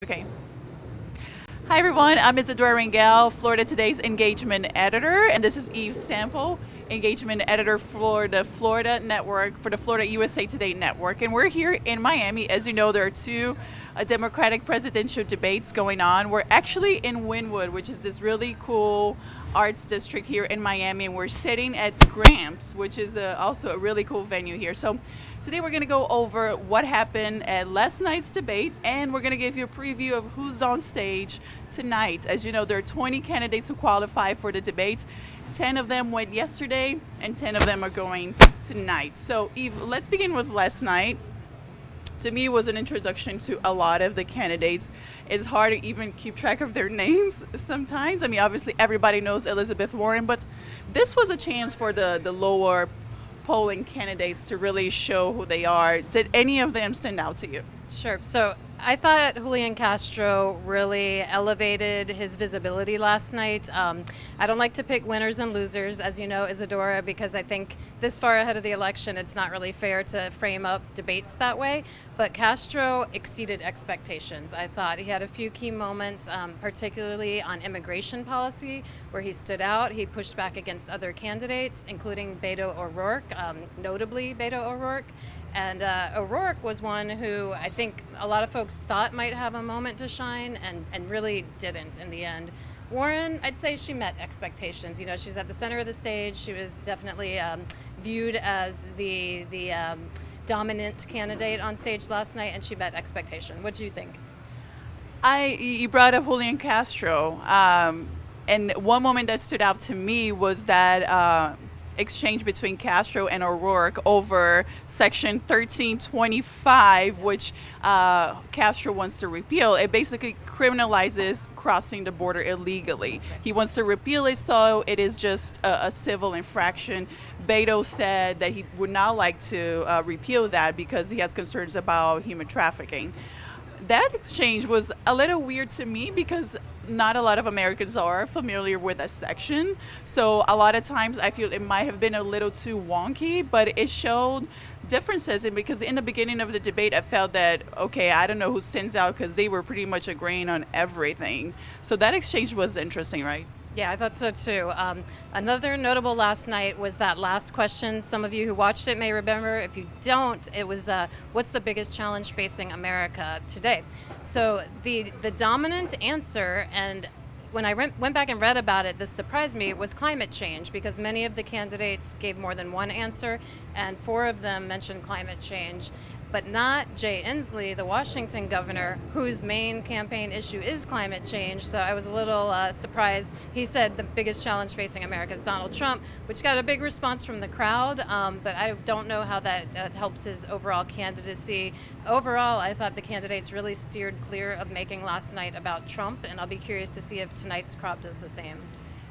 Okay. Hi, everyone. I'm Isadora Rangel, Florida Today's engagement editor, and this is Eve Sample, engagement editor for the Florida Network, for the Florida USA Today Network. And we're here in Miami. As you know, there are two Democratic presidential debates going on. We're actually in Wynwood, which is this really cool arts district here in Miami, and we're sitting at Gramps, which is also a really cool venue here. So today we're going to go over what happened at last night's debate, and we're going to give you a preview of who's on stage tonight. As you know, there are 20 candidates who qualify for the debates. 10 of them went yesterday, and 10 of them are going tonight. So, Eve, let's begin with last night. To me, it was an introduction to a lot of the candidates. It's hard to even keep track of their names sometimes. I mean, obviously, everybody knows Elizabeth Warren, but this was a chance for the lower polling candidates to really show who they are. Did any of them stand out to you? Sure. So I thought Julian Castro really elevated his visibility last night. I don't like to pick winners and losers, as you know, Isadora, because I think this far ahead of the election, it's not really fair to frame up debates that way. But Castro exceeded expectations. I thought he had a few key moments, particularly on immigration policy, where he stood out. He pushed back against other candidates, including Beto O'Rourke, notably Beto O'Rourke. And O'Rourke was one who I think a lot of folks thought might have a moment to shine and really didn't in the end. Warren, I'd say she met expectations. You know, she's at the center of the stage. She was definitely viewed as the dominant candidate on stage last night, and she met expectation. What do you think? You brought up Julian Castro, and one moment that stood out to me was that exchange between Castro and O'Rourke over Section 1325, which Castro wants to repeal. It basically criminalizes crossing the border illegally. He wants to repeal it, so it is just a civil infraction. Beto said that he would not like to repeal that because he has concerns about human trafficking. That exchange was a little weird to me because not a lot of Americans are familiar with that section. So a lot of times I feel it might have been a little too wonky, but it showed differences. And because in the beginning of the debate, I felt that, okay, I don't know who stands out because they were pretty much agreeing on everything. So that exchange was interesting, right? Yeah, I thought so too. Another notable last night was that last question. Some of you who watched it may remember. If you don't, it was what's the biggest challenge facing America today? So the dominant answer, and when I went back and read about it, this surprised me, was climate change, because many of the candidates gave more than one answer, and four of them mentioned climate change, but not Jay Inslee, the Washington governor, whose main campaign issue is climate change. So I was a little surprised. He said the biggest challenge facing America is Donald Trump, which got a big response from the crowd, but I don't know how that helps his overall candidacy. Overall, I thought the candidates really steered clear of making last night about Trump, and I'll be curious to see if tonight's crop does the same.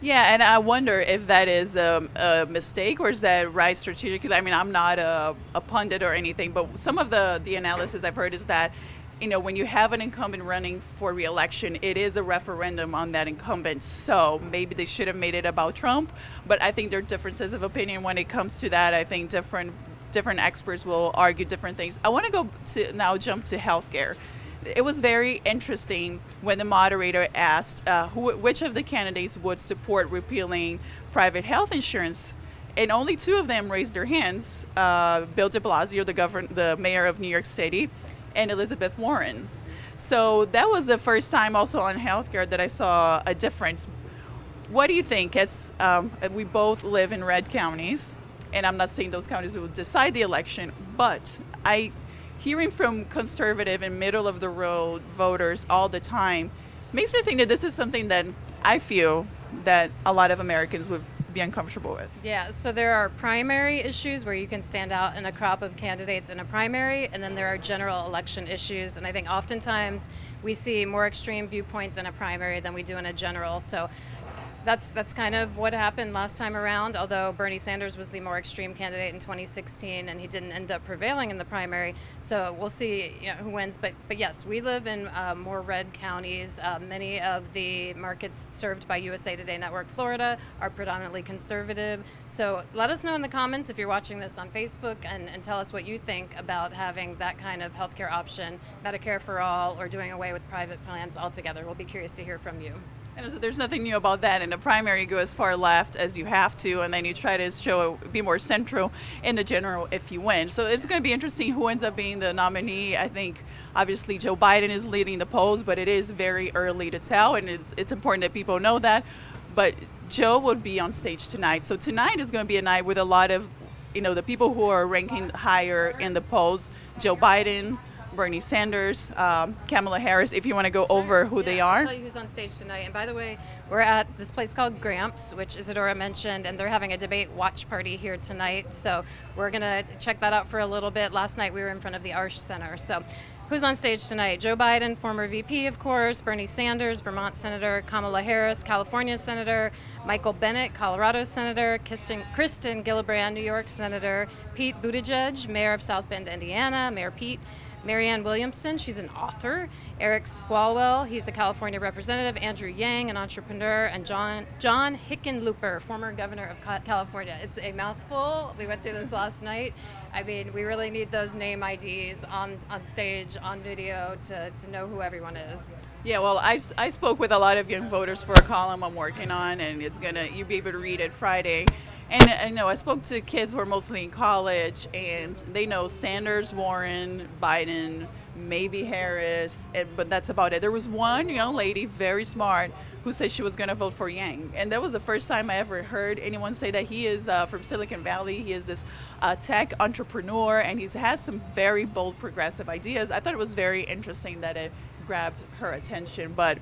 Yeah, and I wonder if that is a mistake or is that right strategically. I mean, I'm not a pundit or anything, but some of the analysis I've heard is that, you know, when you have an incumbent running for reelection, it is a referendum on that incumbent. So maybe they should have made it about Trump, but I think there are differences of opinion when it comes to that. I think different experts will argue different things. I want to go to now jump to healthcare. It was very interesting when the moderator asked which of the candidates would support repealing private health insurance, and only two of them raised their hands: Bill De Blasio, the mayor of New York City, and Elizabeth Warren. So that was the first time also on healthcare that I saw a difference. What do you think? We both live in red counties, and I'm not saying those counties will decide the election, but hearing from conservative and middle of the road voters all the time makes me think that this is something that I feel that a lot of Americans would be uncomfortable with. Yeah, so there are primary issues where you can stand out in a crop of candidates in a primary, and then there are general election issues. And I think oftentimes we see more extreme viewpoints in a primary than we do in a general. So that's kind of what happened last time around. Although Bernie Sanders was the more extreme candidate in 2016, and he didn't end up prevailing in the primary. So we'll see, who wins. But yes, we live in more red counties. Many of the markets served by USA Today Network Florida are predominantly conservative. So let us know in the comments if you're watching this on Facebook, and tell us what you think about having that kind of healthcare option, Medicare for all, or doing away with private plans altogether. We'll be curious to hear from you. And so there's nothing new about that. In the primary, you go as far left as you have to, and then you try to be more central in the general if you win. So it's going to be interesting who ends up being the nominee. I think obviously Joe Biden is leading the polls, but it is very early to tell, and it's important that people know that. But Joe would be on stage tonight. So tonight is going to be a night with a lot of, the people who are ranking higher in the polls: Joe Biden, Bernie Sanders, Kamala Harris, if you want to go over who they are. I'll tell you who's on stage tonight. And by the way, we're at this place called Gramps, which Isadora mentioned, and they're having a debate watch party here tonight. So we're going to check that out for a little bit. Last night we were in front of the Arsh Center. So who's on stage tonight? Joe Biden, former VP, of course, Bernie Sanders, Vermont Senator, Kamala Harris, California Senator, Michael Bennet, Colorado Senator, Kristen Gillibrand, New York Senator, Pete Buttigieg, Mayor of South Bend, Indiana, Mayor Pete, Marianne Williamson, she's an author, Eric Swalwell, he's a California representative, Andrew Yang, an entrepreneur, and John Hickenlooper, former governor of California. It's a mouthful. We went through this last night. I mean, we really need those name IDs on stage, on video, to know who everyone is. Yeah, well, I spoke with a lot of young voters for a column I'm working on, and you'll be able to read it Friday. And I spoke to kids who are mostly in college, and they know Sanders, Warren, Biden, maybe Harris, but that's about it. There was one young lady, very smart, who said she was going to vote for Yang. And that was the first time I ever heard anyone say that. He is from Silicon Valley. He is this tech entrepreneur, and he's had some very bold progressive ideas. I thought it was very interesting that it grabbed her attention. But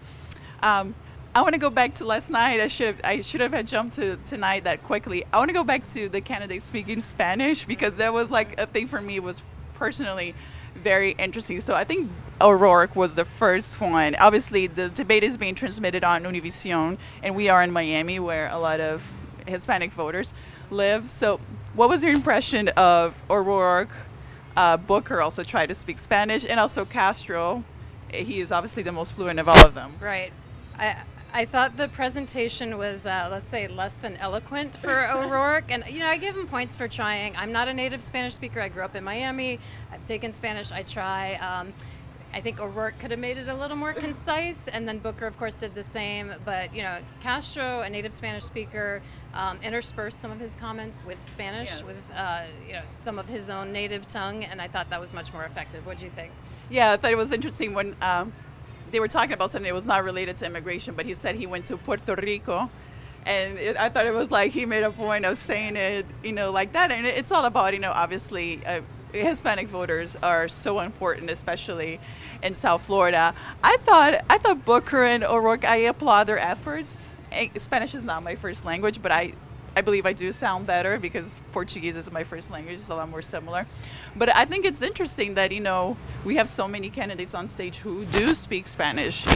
I want to go back to last night. I should have had jumped to tonight that quickly. I want to go back to the candidates speaking Spanish, because that was like a thing for me, was personally very interesting. So I think O'Rourke was the first one. Obviously, the debate is being transmitted on Univision, and we are in Miami, where a lot of Hispanic voters live. So what was your impression of O'Rourke? Booker also tried to speak Spanish, and also Castro. He is obviously the most fluent of all of them. Right. I thought the presentation was, let's say, less than eloquent for O'Rourke. And, I give him points for trying. I'm not a native Spanish speaker. I grew up in Miami. I've taken Spanish. I try. I think O'Rourke could have made it a little more concise. And then Booker, of course, did the same. But, Castro, a native Spanish speaker, interspersed some of his comments with Spanish, with, some of his own native tongue. And I thought that was much more effective. What do you think? Yeah, I thought it was interesting when they were talking about something that was not related to immigration, but he said he went to Puerto Rico, and I thought it was like he made a point of saying it, like that. And it's all about, obviously, Hispanic voters are so important, especially in South Florida. I thought Booker and O'Rourke, I applaud their efforts. Spanish is not my first language, but I believe I do sound better because Portuguese is my first language. It's a lot more similar. But I think it's interesting that, we have so many candidates on stage who do speak Spanish.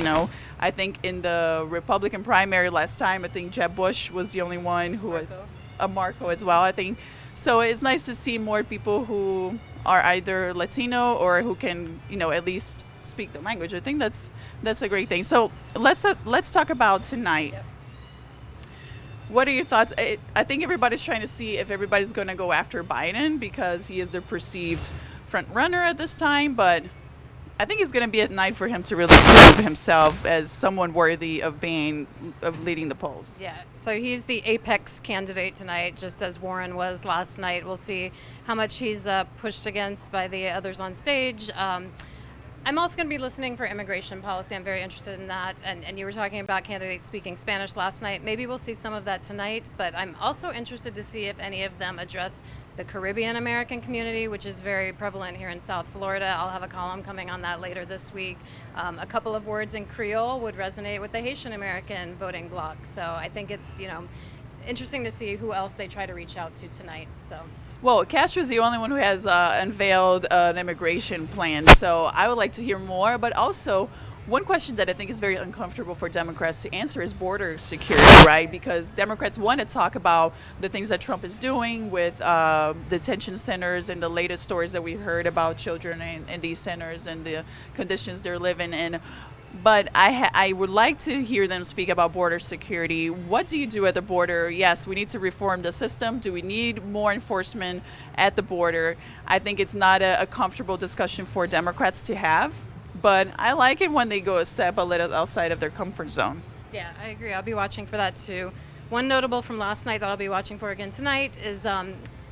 I think in the Republican primary last time, I think Jeb Bush was the only one who, Marco as well, I think. So it's nice to see more people who are either Latino or who can, at least speak the language. I think that's a great thing. So let's talk about tonight. Yep. What are your thoughts? I think everybody's trying to see if everybody's going to go after Biden because he is the perceived front runner at this time. But I think it's going to be a night for him to really prove himself as someone worthy of leading the polls. Yeah, so he's the apex candidate tonight, just as Warren was last night. We'll see how much he's pushed against by the others on stage. I'm also going to be listening for immigration policy. I'm very interested in that. And you were talking about candidates speaking Spanish last night. Maybe we'll see some of that tonight. But I'm also interested to see if any of them address the Caribbean American community, which is very prevalent here in South Florida. I'll have a column coming on that later this week. A couple of words in Creole would resonate with the Haitian American voting bloc. So I think it's, interesting to see who else they try to reach out to tonight. So. Well, Castro is the only one who has unveiled an immigration plan, so I would like to hear more. But also, One question that I think is very uncomfortable for Democrats to answer is border security, right? Because Democrats want to talk about the things that Trump is doing with detention centers and the latest stories that we heard about children in these centers and the conditions they're living in. But I would like to hear them speak about border security. What do you do at the border? Yes, we need to reform the system. Do we need more enforcement at the border? I think it's not a comfortable discussion for Democrats to have, but I like it when they go a step a little outside of their comfort zone. Yeah, I agree. I'll be watching for that too. One notable from last night that I'll be watching for again tonight is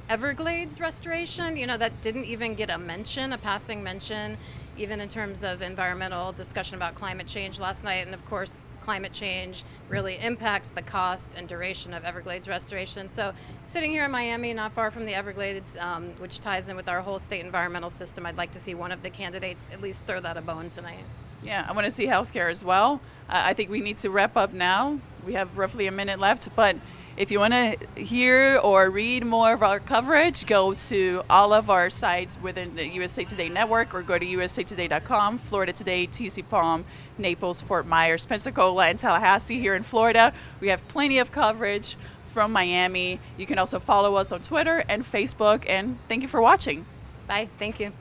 Everglades Restoration. You know, that didn't even get a mention, a passing mention, even in terms of environmental discussion about climate change last night. And of course, climate change really impacts the cost and duration of Everglades restoration. So, sitting here in Miami, not far from the Everglades, which ties in with our whole state environmental system, I'd like to see one of the candidates at least throw that a bone tonight. Yeah, I want to see healthcare as well. I think we need to wrap up now. We have roughly a minute left, but if you want to hear or read more of our coverage, go to all of our sites within the USA Today network or go to usatoday.com, Florida Today, TC Palm, Naples, Fort Myers, Pensacola, and Tallahassee here in Florida. We have plenty of coverage from Miami. You can also follow us on Twitter and Facebook, and thank you for watching. Bye. Thank you.